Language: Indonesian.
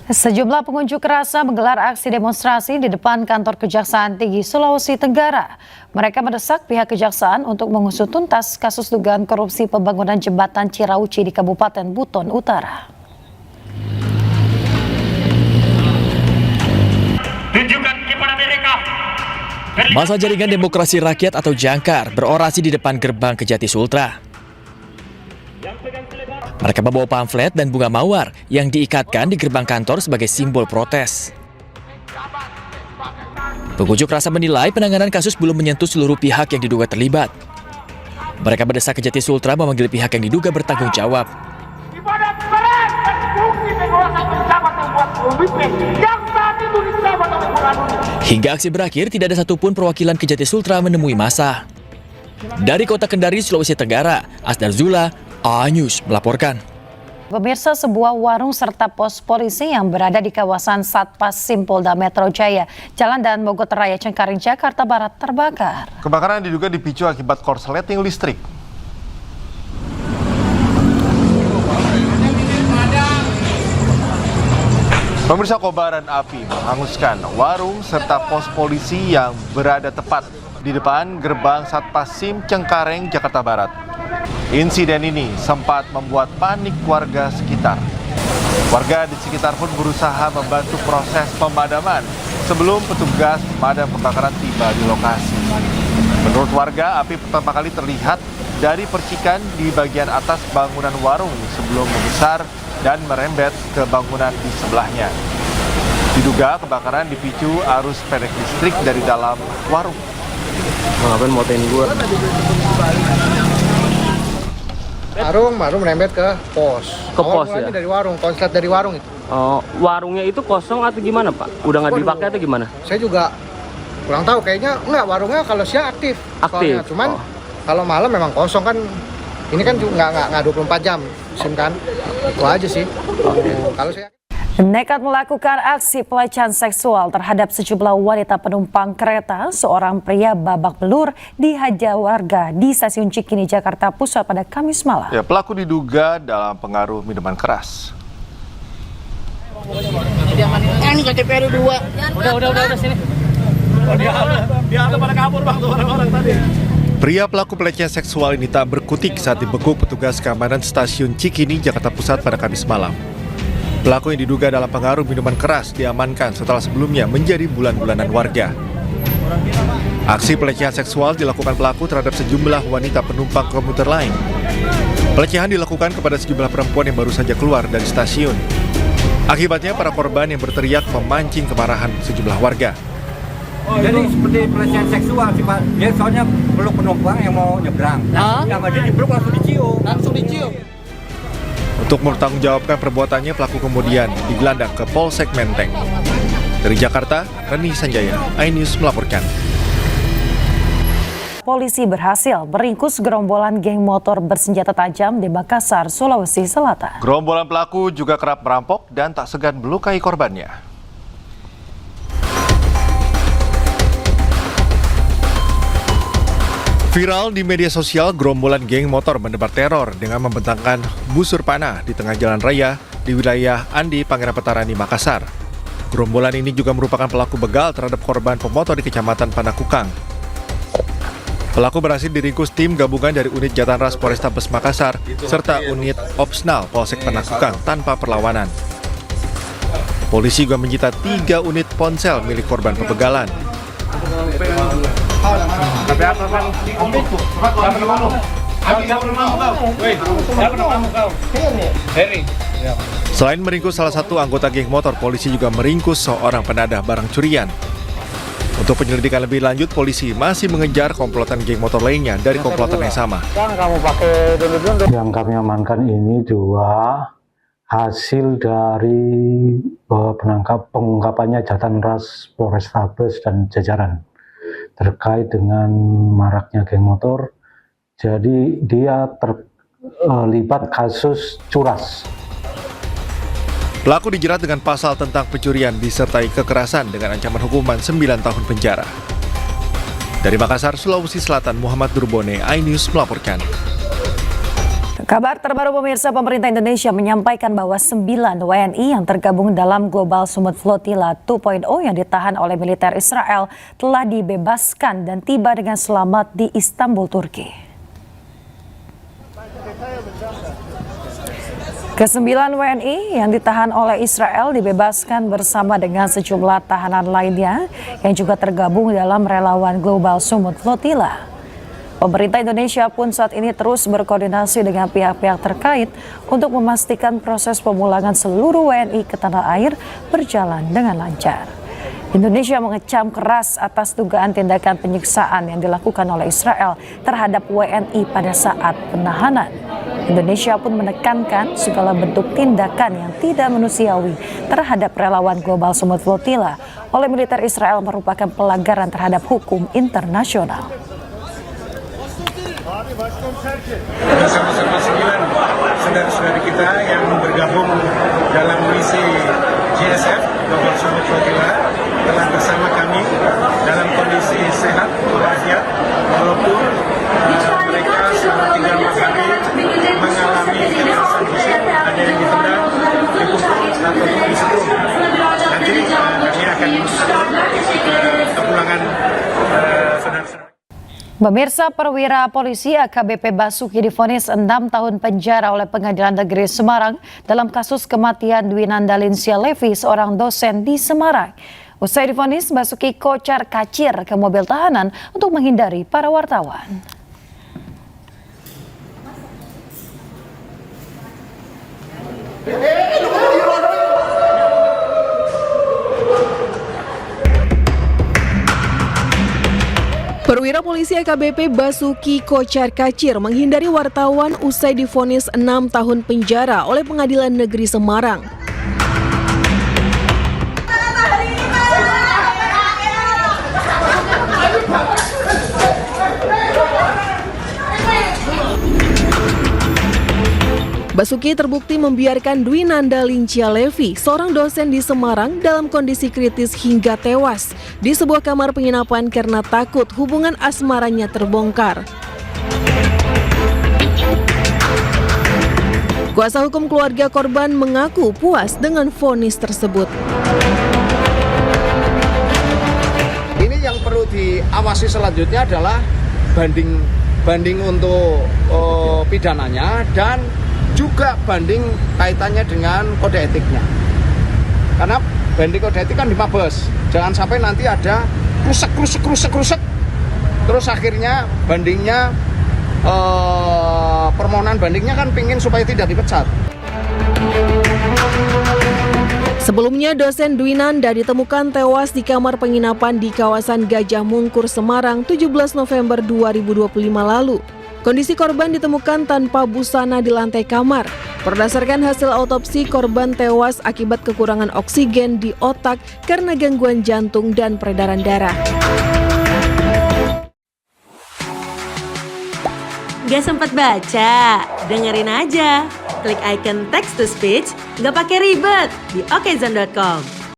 Sejumlah pengunjuk rasa menggelar aksi demonstrasi di depan kantor Kejaksaan Tinggi Sulawesi Tenggara. Mereka mendesak pihak kejaksaan untuk mengusut tuntas kasus dugaan korupsi pembangunan jembatan Cirauci di Kabupaten Buton Utara. Tunjukkan kepada mereka. Masa Jaringan Demokrasi Rakyat atau Jangkar berorasi di depan gerbang Kejati Sultra. Mereka membawa pamflet dan bunga mawar yang diikatkan di gerbang kantor sebagai simbol protes. Pengunjuk rasa menilai penanganan kasus belum menyentuh seluruh pihak yang diduga terlibat. Mereka mendesak Kejati Sultra memanggil pihak yang diduga bertanggung jawab. Hingga aksi berakhir, tidak ada satupun perwakilan Kejati Sultra menemui massa. Dari kota Kendari, Sulawesi Tenggara, Asdar Zula, A-News melaporkan. Pemirsa, sebuah warung serta pos polisi yang berada di kawasan Satpas Simpolda Metro Jaya, Jalan dan Mogot Raya Cengkareng, Jakarta Barat terbakar. Kebakaran diduga dipicu akibat korsleting listrik. Pemirsa, kobaran api menghanguskan warung serta pos polisi yang berada tepat di depan gerbang Satpas Sim Cengkareng, Jakarta Barat. Insiden ini sempat membuat panik warga sekitar. Warga di sekitar pun berusaha membantu proses pemadaman sebelum petugas pemadam kebakaran tiba di lokasi. Menurut warga, api pertama kali terlihat dari percikan di bagian atas bangunan warung sebelum membesar dan merembet ke bangunan di sebelahnya. Diduga kebakaran dipicu arus pendek listrik dari dalam warung. Ngapain motain gue? Warung merembet ke pos. Ke pos ya? Dari warung, konslet dari warung itu. Oh, warungnya itu kosong atau gimana, Pak? Udah nggak dipakai atau gimana? Saya juga kurang tahu, kayaknya enggak, warungnya kalau siang aktif. Aktif. Soalnya. Cuman kalau malam memang kosong kan. Ini kan juga nggak 24 jam, SIM kan. Itu aja sih. Kalau saya Nekat melakukan aksi pelecehan seksual terhadap sejumlah wanita penumpang kereta, seorang pria babak belur dihajar warga di stasiun Cikini, Jakarta Pusat pada Kamis malam. Ya, pelaku diduga dalam pengaruh minuman keras. Ini KTP 2. Udah sini. Dia ada pada kabur bang tuh orang-orang tadi. Pria pelaku pelecehan seksual ini tak berkutik saat dibekuk petugas keamanan stasiun Cikini, Jakarta Pusat pada Kamis malam. Pelaku yang diduga dalam pengaruh minuman keras diamankan setelah sebelumnya menjadi bulan-bulanan warga. Aksi pelecehan seksual dilakukan pelaku terhadap sejumlah wanita penumpang komuter lain. Pelecehan dilakukan kepada sejumlah perempuan yang baru saja keluar dari stasiun. Akibatnya para korban yang berteriak memancing kemarahan sejumlah warga. Jadi seperti pelecehan seksual sih Pak. Dia soalnya peluk penumpang yang mau nyebrang. Yang ada dipeluk langsung dicium. Untuk mempertanggungjawabkan perbuatannya, pelaku kemudian digelandang ke Polsek Menteng. Dari Jakarta, Reni Sanjaya, iNews melaporkan. Polisi berhasil meringkus gerombolan geng motor bersenjata tajam di Makassar, Sulawesi Selatan. Gerombolan pelaku juga kerap merampok dan tak segan melukai korbannya. Viral di media sosial, gerombolan geng motor menebar teror dengan membentangkan busur panah di tengah jalan raya di wilayah Andi, Pangeran Petarani, Makassar. Gerombolan ini juga merupakan pelaku begal terhadap korban pemotor di Kecamatan Panakukang. Pelaku berhasil diringkus tim gabungan dari unit Jatanras Polrestabes Makassar serta unit Opsnal Polsek Panakukang tanpa perlawanan. Polisi juga menyita 3 unit ponsel milik korban pembegalan. Selain meringkus salah satu anggota geng motor, polisi juga meringkus seorang penadah barang curian. Untuk penyelidikan lebih lanjut, polisi masih mengejar komplotan geng motor lainnya dari komplotan yang sama. Yang kami amankan ini 2 hasil dari pengungkapannya Jatanras Polrestabes dan jajaran terkait dengan maraknya geng motor. Jadi dia terlibat kasus curas. Pelaku dijerat dengan pasal tentang pencurian disertai kekerasan dengan ancaman hukuman 9 tahun penjara. Dari Makassar, Sulawesi Selatan, Muhammad Durbone, iNews melaporkan. Kabar terbaru pemirsa, pemerintah Indonesia menyampaikan bahwa 9 WNI yang tergabung dalam Global Summit Flotilla 2.0 yang ditahan oleh militer Israel telah dibebaskan dan tiba dengan selamat di Istanbul, Turki. Ke-9 WNI yang ditahan oleh Israel dibebaskan bersama dengan sejumlah tahanan lainnya yang juga tergabung dalam relawan Global Summit Flotilla. Pemerintah Indonesia pun saat ini terus berkoordinasi dengan pihak-pihak terkait untuk memastikan proses pemulangan seluruh WNI ke tanah air berjalan dengan lancar. Indonesia mengecam keras atas dugaan tindakan penyiksaan yang dilakukan oleh Israel terhadap WNI pada saat penahanan. Indonesia pun menekankan segala bentuk tindakan yang tidak manusiawi terhadap relawan Global Summit Flotilla oleh militer Israel merupakan pelanggaran terhadap hukum internasional. Ada sama-sama 9 saudara-saudara kita yang bergabung dalam misi GSF Global Summit Flotilla telah bersama kami dalam kondisi sehat walafiat walaupun mereka selama 3 hari mengalami kekerasan fisik, ada yang ditendang, dipukul atau disetrum. Nanti kami akan menyusun kepulangan saudara-saudara. Pemirsa, perwira polisi AKBP Basuki divonis 6 tahun penjara oleh Pengadilan Negeri Semarang dalam kasus kematian Dwi Nandalinsya Levi, seorang dosen di Semarang. Usai divonis, Basuki kocar kacir ke mobil tahanan untuk menghindari para wartawan. Perwira polisi AKBP Basuki kocar kacir menghindari wartawan usai divonis 6 tahun penjara oleh Pengadilan Negeri Semarang. Basuki terbukti membiarkan Dwi Nandalinsya Levi, seorang dosen di Semarang, dalam kondisi kritis hingga tewas di sebuah kamar penginapan karena takut hubungan asmaranya terbongkar. Kuasa hukum keluarga korban mengaku puas dengan vonis tersebut. Ini yang perlu diawasi selanjutnya adalah banding untuk pidananya dan juga banding kaitannya dengan kode etiknya. Karena banding kode etik kan di Mabes. Jangan sampai nanti ada krusek. Terus akhirnya bandingnya permohonan bandingnya kan pingin supaya tidak dipecat. Sebelumnya, dosen Dwi Nanda ditemukan tewas di kamar penginapan di kawasan Gajah Mungkur, Semarang, 17 November 2025 lalu. Kondisi korban ditemukan tanpa busana di lantai kamar. Berdasarkan hasil autopsi, korban tewas akibat kekurangan oksigen di otak karena gangguan jantung dan peredaran darah. Gak sempat baca? Dengerin aja. Klik icon text to speech, gak pakai ribet di okezone.com.